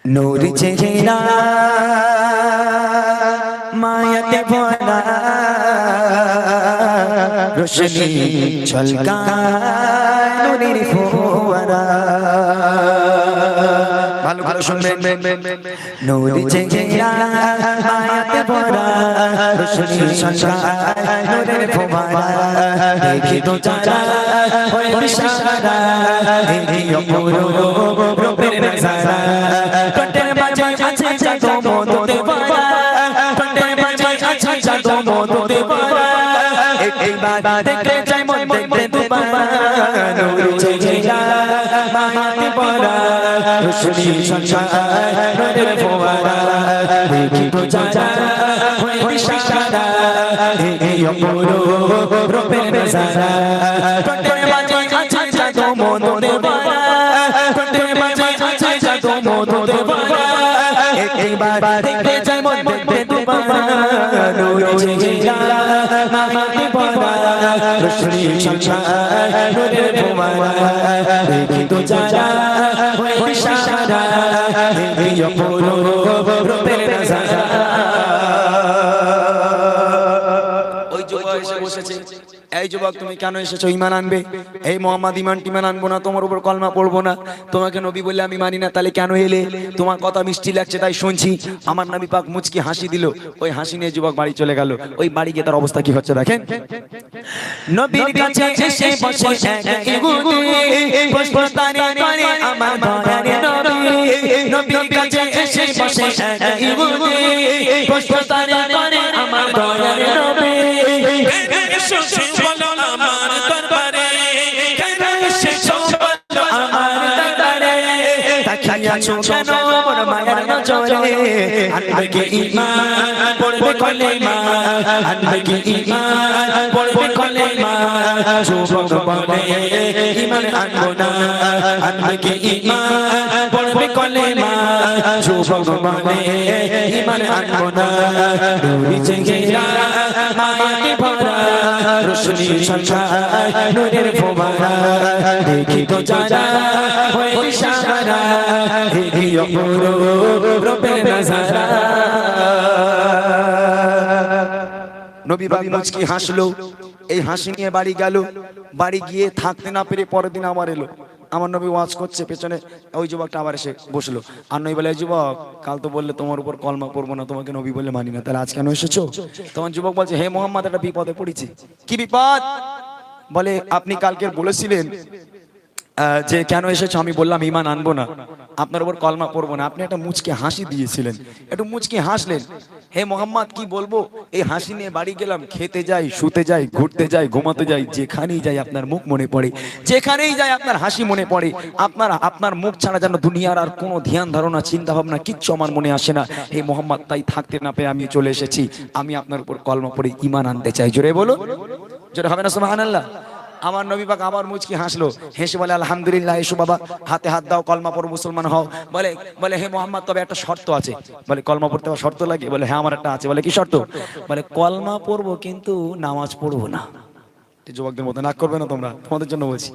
নূর চেহারা মায়াতে ভরা রোশনি ঝলকায় নূরের ফোয়ারা। ভালো ভালো শুনবেন। নূর চেহারা মায়াতে ভরা রোশনি ঝলকায় নূরের ফোয়ারা। দেখি তো যারা হয় ইশারা, দেখি অপূর্ব রূপের নজারা। কটের মাঝে আছে জাদু মধু দেওয়ারা, কটের মাঝে আছে জাদু মধু দেওয়ারা। একবার দেখে যাই মন দেখতে দুবারা। নূর চেহারা মায়াতে ভরা রোশনি ঝলকায় নূরের ফোয়ারা। দেখি তো যারা হয় ইশারা, দেখি অপূর্ব রূপের নজারা। কটের মাঝে আছে জাদু মধু দেওয়ারা, কটের মাঝে আছে জাদু মধু দেওয়ারা। একবার দেখে যাই মন দেখতে দুবারা। নূর চেহারা মায়াতে ভরা রোশনি ঝলকায় নূরের ফোয়ারা। দেখি তো যারা হয় ইশারা, দেখি অপূর্ব রূপের নজারা। ওই যুবক এসে বসেছে। এই যুবক তুমি কেন এসেছো? ঈমান আনবে? এই মোহাম্মদ ঈমান টিমান আনবো না, তোমার উপর কলমা পড়বো না, তোমাকে নবী বললে আমি মানি না। তাহলে কেন এলে? তোমার কথা মিষ্টি লাগছে তাই শুনছি। আমার নবী পাক মুচকি হাসি দিল। ওই হাসি নিয়ে যুবক বাড়ি চলে গেল। ওই বাড়ি গিয়ে তার অবস্থা কি হচ্ছে দেখেন। নবীর কাছে এসে বসে এক ইহুদি প্রশ্ন তারে করে আমার দয়ার নবী। নবীর কাছে এসে বসে এক ইহুদি প্রশ্ন তারে করে আমার দয়ার নবী। আমার দরবারে কেন এসেছো বলো আমার দরবারে? তাকিয়াছো কেন মোর মায়ার নজরে? আনবে কি ঈমান পড়বে কলেমা, আনবে কি ঈমান পড়বে কলেমা। যুবক বলে ঈমান আনবো না, আনবে কি ঈমান পড়বে কলেমা। যুবক বলে ঈমান আনবো না। নূর চেহারা মায়াতে ভরা রোশনি ঝলকায় নূরের ফোয়ারা। দেখি তো যারা হয় ইশারা, দেখি অপূর্ব রূপের নজারা। নবী পাক মুচকি হাসলো। এই হাসি নিয়ে বাড়ি গেল। বাড়ি গিয়ে থাকতে না পেরে পরের দিন আবার এলো। আমার নবী ওয়াজ করছে, পেছনে ওই যুবকটা আবার এসে বসলো। আর নবী বলে, যুবক কাল তো বললে তোমার উপর কলমা পড়বো না, তোমাকে নবী বলে মানি না, তাহলে আজ কেন এসেছো? তোমার যুবক বলছে, হে মোহাম্মদ একটা বিপদে পড়েছি। কি বিপদ? বলে আপনি কালকে বলেছিলেন যে কেন এসেছো? আমি বললাম ঈমান আনবো না, আপনার উপর কলমা পড়বো না। আপনি একটা মুচকি হাসি দিয়েছিলেন, একটু মুচকি হাসলেন। হে মোহাম্মদ কি বলবো, এই হাসি নিয়ে বাড়ি গেলাম। খেতে যাই, শুতে যাই, ঘুরতে যাই, ঘুমাতে যাই, যেখানেই যাই আপনার মুখ মনে পড়ে, যেখানেই যাই আপনার হাসি মনে পড়ে। আপনার মুখ ছাড়া যেন দুনিয়ার আর কোনো ধ্যান ধারণা চিন্তা ভাবনা কিচ্ছু আমার মনে আসে না। হে মোহাম্মদ তাই থাকতে না পেয়ে আমি চলে এসেছি। আমি আপনার উপর কলমা পড়ে ঈমান আনতে চাই। জোরে বলো, জোরে হবে না সুবহানাল্লাহ? আমার নবী পাক আবার মুচকি হাসলো, হেসে বলে, আলহামদুলিল্লাহ, এসো বাবা, হাতে হাত দাও, কলমা পড়ো, মুসলমান হও। বলে হে মোহাম্মদ তবে একটা শর্ত আছে। বলে কলমা পড়তে আবার শর্ত লাগে? বলে হ্যাঁ আমার একটা আছে। বলে কি শর্ত? বলে কলমা পড়বো কিন্তু নামাজ পড়বো না। যুবকদের মতো নাক করবে না তোমরা, তোমাদের জন্য বলছি।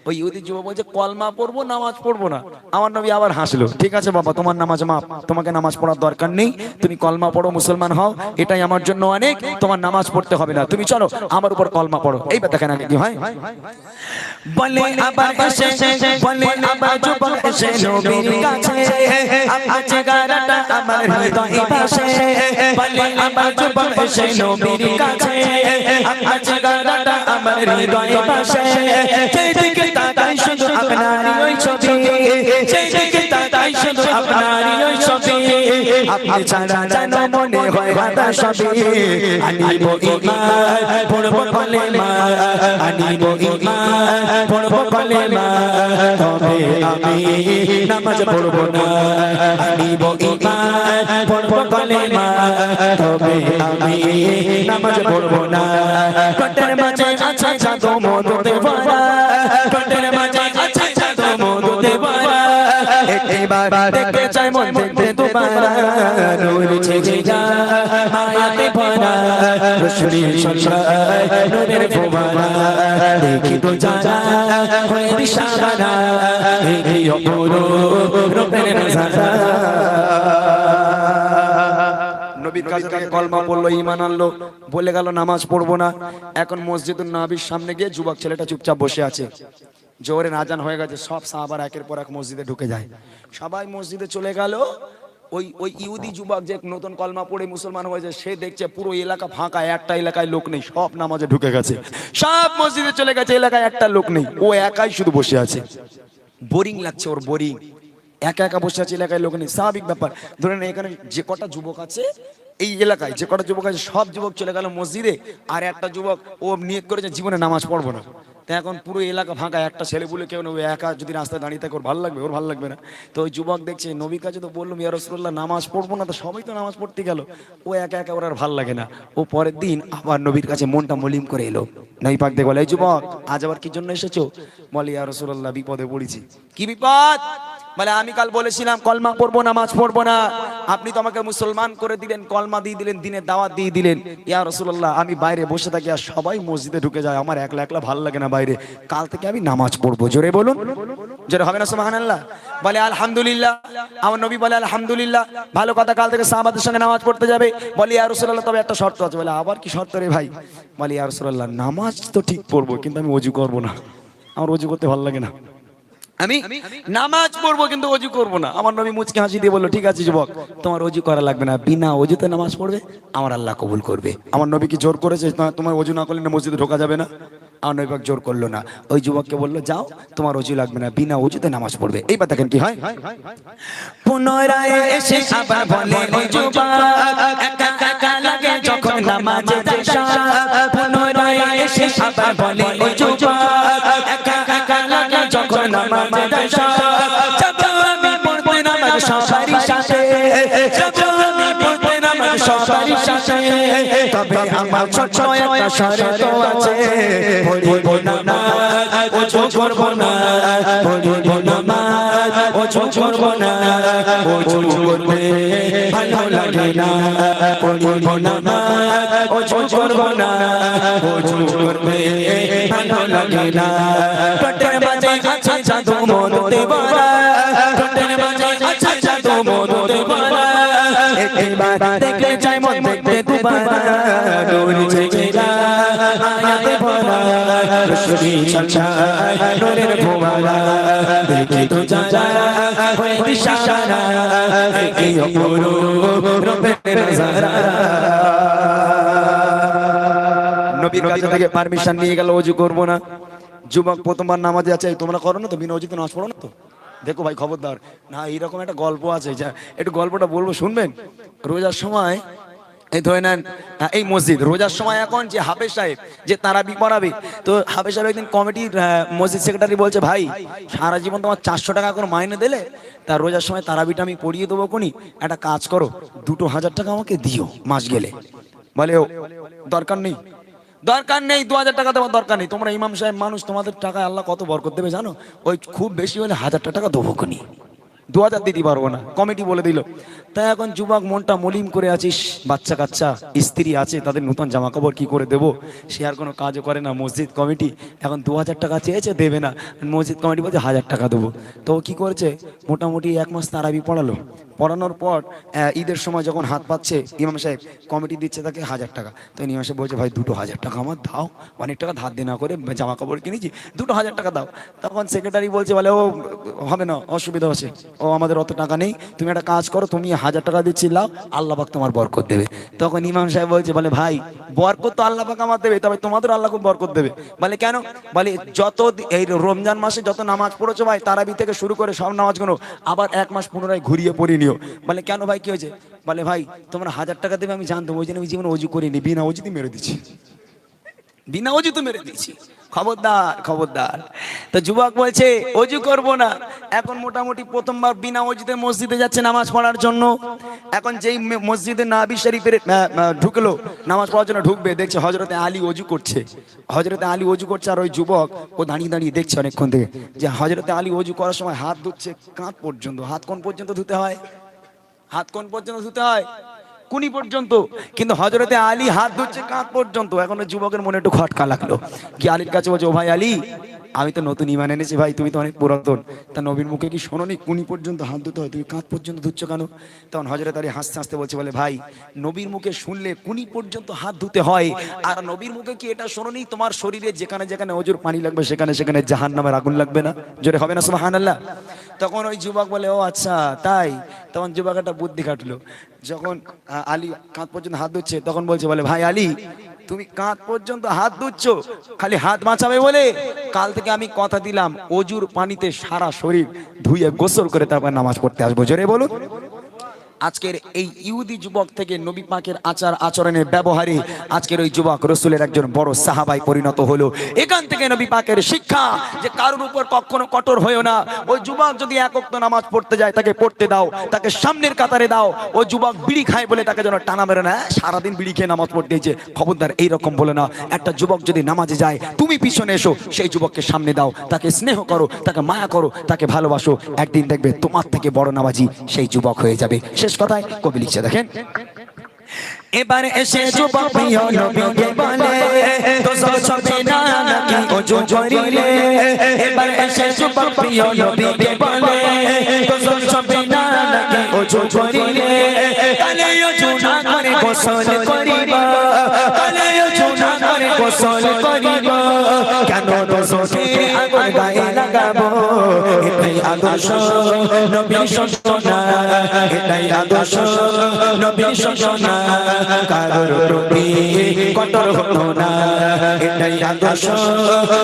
ওই ইহুদি যুবক বলছে কলমা পড়বো, নামাজ পড়বো না। আমার নবী আবার হাসলো, ঠিক আছে বাবা, তোমার নামাজ মাপ, তোমাকে নামাজ পড়ার দরকার নেই, তুমি কলমা পড়ো, মুসলমান হও, এটাই আমার জন্য অনেক, তোমার নামাজ পড়তে হবে না, তুমি চলো আমার উপর কলমা পড়ো। এইবার দেখেন আগে কি হয়। বলে আবার এসে, বলে আবার যুবক এসে নবীর কাছে, আমার চেহারাটা আমার হৃদয়ে ভাসে। বলে আবার যুবক এসে নবীর কাছে, আমার চেহারাটা আমার হৃদয়ে ভাসে। যেদিকে তাকাই শুধু আপনারই ওই ছবি, যেদিকে তাকাই শুধু আপনারই ওই ছবি। আপনি ছাড়া যেন মনে হয় হাদা সবই। আনিব ঈমান পড়ব কলেমা, আনিব ঈমান পড়ব কলেমা, তবে আমি নামাজ পড়ব না। আনিব ঈমান পড়ব কলেমা, তবে আমি নামাজ পড়ব না। কটের মাঝে আছে জাদু মধু দেওয়ারা, কটের মাঝে আছে জাদু মধু দেওয়ারা। একবার দেখতে চাই মন দেখতে দুবারা। নূর চেহারা মায়াতে ভরা রোশনি ঝলকায় নূরের ফোয়ারা। দেখি তো যারা হয় ইশারা, দেখি অপূর্ব রূপের নজারা। কাছে থেকে কলমা পড়লো, ঈমান আনলো, বলে গেল নামাজ পড়বো না। এখন মসজিদুন নবীর সামনে গিয়ে যুবক ছেলেটা চুপচাপ বসে আছে। জোহরের আজান হয়ে গেছে, সব সাহাবারা একের পর এক মসজিদে ঢুকে যায়। সবাই মসজিদে চলে গেল। ওই ইহুদি যুবক যে নতুন কলমা পড়ে মুসলমান হয়েছে, সে দেখছে পুরো এলাকা ফাঁকা, একটা এলাকায় লোক নেই, সব নামাজে ঢুকে গেছে, সব মসজিদে চলে গেছে, এলাকায় একটা লোক নেই, ও একাই শুধু বসে আছে। বোরিং লাগছে ওর, বোরিং, একা একা বসে আছে, এলাকায় লোক নেই, স্বাভাবিক ব্যাপার। ধরেন এখানে যে কটা যুবক আছে, এই এলাকায় যে কটা যুবক আছে, সব যুবক চলে গেল মসজিদে, আর একটা যুবক ও নিয়ত করেছে জীবনে নামাজ পড়বো না। তা এখন পুরো এলাকা ফাঁকা, একটা ছেলে বলে কেউ না, ও একা যদি রাস্তায় দাঁড়িয়ে থাকে ওর ভালো লাগবে? ওর ভালো লাগবে না। তো ওই যুবক দেখছে নবীর কাছে তো বললাম ইয়া রাসূলুল্লাহ নামাজ পড়বো না, তো সবাই তো নামাজ পড়তে গেল, ও একা একা ওর আর ভালো লাগে না। ও পরের দিন আবার নবীর কাছে মনটা মলিন করে এলো। নবী পাক দেখে বলে, এই যুবক আজ আবার কি জন্য এসেছো? বলে ইয়া রাসূলুল্লাহ বিপদে পড়েছি। কি বিপদ? বলে আমি কাল বলেছিলাম কলমা পড়বো, নামাজ পড়বো না, আপনি তো আমাকে মুসলমান করে দিলেন, কলমা দিয়ে দিলেন, দিনের দাওয়াত দিয়ে দিলেন। ইয়া রাসূলুল্লাহ আমি বাইরে বসে থাকি আর সবাই মসজিদে ঢুকে যায়, আমার একলা একলা ভালো লাগে না বাইরে, কাল থেকে আমি নামাজ পড়বো। জোরে বলুন, জোরে হবে না সুবহানাল্লাহ? বলে আলহামদুলিল্লাহ। আমার নবী বলে আলহামদুলিল্লাহ, ভালো কথা, কাল থেকে সাহাবাদের সঙ্গে নামাজ পড়তে যাবে। বলে ইয়া রাসূলুল্লাহ তবে একটা শর্ত আছে। বলে আবার কি শর্ত রে ভাই? বলে ইয়া রাসূলুল্লাহ নামাজ তো ঠিক পড়বো, কিন্তু আমি ওযু করবো না, আমার ওযু করতে ভালো লাগে না, আমি নামাজ পড়বো কিন্তু ওযু করবো না। আমার নবী মুচকি হাসি দিয়ে বললো, ঠিক আছে যুবক, তোমার ওযু করা লাগবে না, বিনা ওযুতে নামাজ পড়বে, আমার আল্লাহ কবুল করবে। আমার নবী কি জোর করেছে তোমার ওযু না করলে না মসজিদে ঢোকা যাবে না? আমার নবী পাক জোর করলো না, ওই যুবককে বললো যাও, তোমার ওযু লাগবে না, বিনা ওযুতে নামাজ পড়বে। এইবার দেখেন কি হয়। পুনরায় এসে আবার বলে ওই যুবক, একা একা লাগে যখন নামাজে যায়, পুনরায় এসে আবার বলে ওই যুবক, একা একা লাগে যখন নামাজে যায়, যাব আমি পড়তে নামাজ সবারই সাথে, যাব আমি পড়তে নামাজ সবারই সাথে, তবে আমার ছোট একটা শর্ত আছে, পড়িব না ওযু করব না, পড়িব না ওযু করব না, ওযু করতে ভালো লাগে না, পড়িব না ওযু করব না, ওযু করতে ভালো লাগে না, টোটের বাজে আছে জাদু মধু দেবরা, টোটের বাজে আছে জাদু মধু দেবরা, একবার দেখলে চাই মন দেখতে দুবারা, নূর জেগেরা আয়াতে ভরা, রশনি ছলছায় নূরের ফোয়ারা, দেখে তো যারা হয়ে দিশারা, এই অপরূপ রূপের নজারা। নবীর কাছে থেকে পারমিশন নিয়ে গেল ওযু করবো না। যুবক প্রথমবার নামাজে আছে, তোমরা করো না তো, বিনা ওযুতে নামাজ পড়ো না তো? দেখো ভাই খবরদার না, এইরকম একটা গল্প আছে, একটু গল্পটা বলবো শুনবেন। রোজার সময় এই ধরে নেন, এই মসজিদ রোজার সময় এখন যে হাফেজ সাহেব যে তারাবি পড়াবে, তো হাফেজ সাহেব একদিন কমিটির মসজিদ সেক্রেটারি বলছে, ভাই সারা জীবন তোমার 400 টাকা করে মাইনে দিলে, তা রোজার সময় তারাবিটা আমি পড়িয়ে দেবো, কোনি একটা কাজ করো, 2000 টাকা আমাকে দিও মাস গেলে। বলে ও দরকার নেই, দরকার নেই, 2000 টাকা দেওয়ার দরকার নেই, তোমরা ইমাম সাহেব মানুষ, তোমাদের টাকায় আল্লাহ কত বরকত দেবে জানো, ওই খুব বেশি হলে 1000 টাকা দেবো, কোনি 2000 দিতে পারবো না, কমিটি বলে দিল। তাই এখন যুবক মনটা মলিন করে আছিস, বাচ্চা কাচ্চা স্ত্রী আছে, তাদের নতুন জামা কাপড় কি করে দেবো, সে আর কোনো কাজও করে না। মসজিদ কমিটি এখন 2000 টাকা চেয়েছে, দেবে না, মসজিদ কমিটি বলছে 1000 টাকা দেবো। তো কি করেছে, মোটামুটি 1 মাস তারাবি পড়ালো, পড়ানোর পর ঈদের সময় যখন হাত পাচ্ছে ইমাম সাহেব, কমিটি দিচ্ছে তাকে 1000 টাকা। তো ইমাম সাহেব বলছে, ভাই 2000 টাকা আমার দাও, অনেক টাকা ধার দেনা করে জামা কাপড় কিনেছি, 2000 টাকা দাও। তখন সেক্রেটারি বলছে, বলে ও হবে না, অসুবিধা আছে, ও আমাদের অত টাকা নেই, তুমি একটা কাজ করো, তুমি 1000 টাকা দিচ্ছি লাও, আল্লাহ পাক তোমার বরকত দেবে। তখন ইমাম সাহেব বলছে, বলে ভাই বরকত তো আল্লাহ পাক আমার দেবে, তবে তোমাদের আল্লাহ খুব বরকত দেবে। বলে কেন? বলে যত এই রমজান মাসে যত নামাজ পড়েছো ভাই, তারাবি থেকে শুরু করে সব নামাজগুলো আবার 1 মাস পুনরায় ঘুরিয়ে পড়িয়ে নিও। বলে কেন ভাই কি হয়েছে? বলে ভাই তোমরা 1000 টাকা দেবে আমি জানতাম, ওই জন্য আমি জীবনে ওযু করিনি, বিনা ওযুতে মেরে দিচ্ছি, বিনা ওযুতে মেরে দিচ্ছি, খবরদার খবরদার। তো যুবক বলছে ওযু করব না, এখন মোটামুটি প্রথমবার বিনা ওযুতে মসজিদে যাচ্ছে নামাজ পড়ার জন্য। এখন যেই মসজিদে নবী শরীফের ঢুকলো, নামাজ পড়ার জন্য ঢুকবে, দেখছে হযরতে আলী ওযু করছে, হযরতে আলী ওযু করছে, আর ওই যুবক ও দাঁড়িয়ে দাঁড়িয়ে দেখছে অনেকক্ষণ থেকে যে হযরতে আলী ওযু করার সময় হাত ধুচ্ছে কাঁধ পর্যন্ত। হাত কোন পর্যন্ত ধুতে হয়? হাত কোন পর্যন্ত ধুতে হয়? কুনি পর্যন্ত, কিন্তু হযরতে আলী হাত ধুচ্ছে কাঁধ পর্যন্ত। এখন ওই যুবকের মনে একটু খটকা লাগলো, কি আলীর কাছে বলছে, ও ভাই আলী, আমি তো নতুন ইমান এনেছি ভাই, তুমি তো অনেক পুরাতন, তা নবীর মুখে কি শোনোনি কুনি পর্যন্ত হাত ধুতে হয়, তুমি কাঁধ পর্যন্ত ধুচ্ছ কেন? তখন হযরত আলী হাসতে হাসতে বলছে, বলে ভাই নবীর মুখে শুনলে কুনি পর্যন্ত হাত ধুতে হয়, আর নবীর মুখে কি এটা শোনোনি তোমার শরীরে যেখানে যেখানে ওজুর পানি লাগবে সেখানে সেখানে জাহান্নামের আগুন লাগবে না? জোরে হবে না সুবহানাল্লাহ? তখন ওই যুবক বলে, ও আচ্ছা তাই। তখন যুবক একটা বুদ্ধি কাটলো, যখন আলী কাঁধ পর্যন্ত হাত ধুচ্ছে তখন বলছে, বলে ভাই আলী তুমি কাঁধ পর্যন্ত হাত ধুচ্ছ খালি হাত বাঁচাবে বলে, কাল থেকে আমি কথা দিলাম অজুর পানিতে সারা শরীর ধুয়ে গোসল করে তারপর নামাজ পড়তে আসবো। জোরে বলুন। আজকের এই ইহুদি যুবক থেকে নবী পাকের আচার আচরণের ব্যবহারে আজকের ওই যুবক রসুলের একজন বড় সাহাবায় পরিণত হলো। এখান থেকে নবী পাকের শিক্ষা যে কারোর উপর কখনো কঠোর হয়েও না। ওই যুবক যদি এক ওয়াক্ত নামাজ পড়তে যায় তাকে পড়তে দাও, তাকে সামনের কাতারে দাও। ওই যুবক বিড়ি খায় বলে তাকে যেন টানা মেরে না, সারাদিন বিড়ি খেয়ে নামাজ পড়তে দিয়েছে, খবরদার এইরকম বলে না। একটা যুবক যদি নামাজে যায় তুমি পিছনে এসো, সেই যুবককে সামনে দাও, তাকে স্নেহ করো, তাকে মায়া করো, তাকে ভালোবাসো, একদিন দেখবে তোমার থেকে বড় নামাজি সেই যুবক হয়ে যাবে। শেষ কথায় কবি লিখছে দেখেন, এবার এসে যুবক প্রিয় নবীকে বলে তো সব ছবে না নাকি ওজু করিলে। এবার এসে যুবক প্রিয় নবীকে বলে তো সব ছবে না নাকি ওজু করিলে। কালে ওজু না করে গোসল করিবা, কালে ওজু না করে গোসল করিবা, কেন দোষে আগুন গায়ে লাগাবো। এটাই আদর্শ নবীর সূচনা, এটাই আদর্শ নবীর সূচনা, কারোর প্রতি কঠোর হতো না। এটাই আদর্শ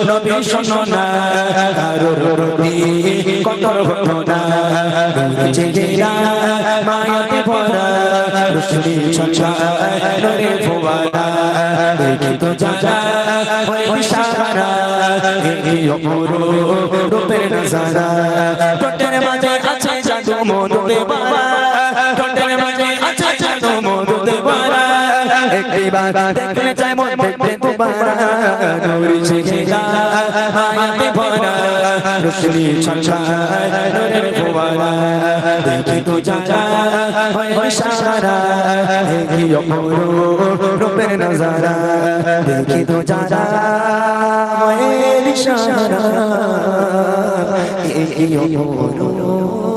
নবীর সূচনা, কারোর প্রতি কঠোর হতো না। চেহারা মায়াতে ভরা রুশনি ছছায় নূরে ফোয়ারা, দেখি তো জানা হয় ইশারা, এই অপরূপ রূপের নজারা। ঠোঁটের মাঝে আছে জাদু মধু দেবারা, ঠোঁটের মাঝে আছে জাদু মধু দেবারা, একবার দেখতে চাই মন দেখতে দুবারা। নূরে চেহারা মায়াতে ভরা রুশনি ছছায় নূরে ফোয়ারা, দেখি তো জানা হয় ইশারা, এই অপরূপ রূপের নজারা, দেখি তো জানা হয় ইশারা, এই অপরূপ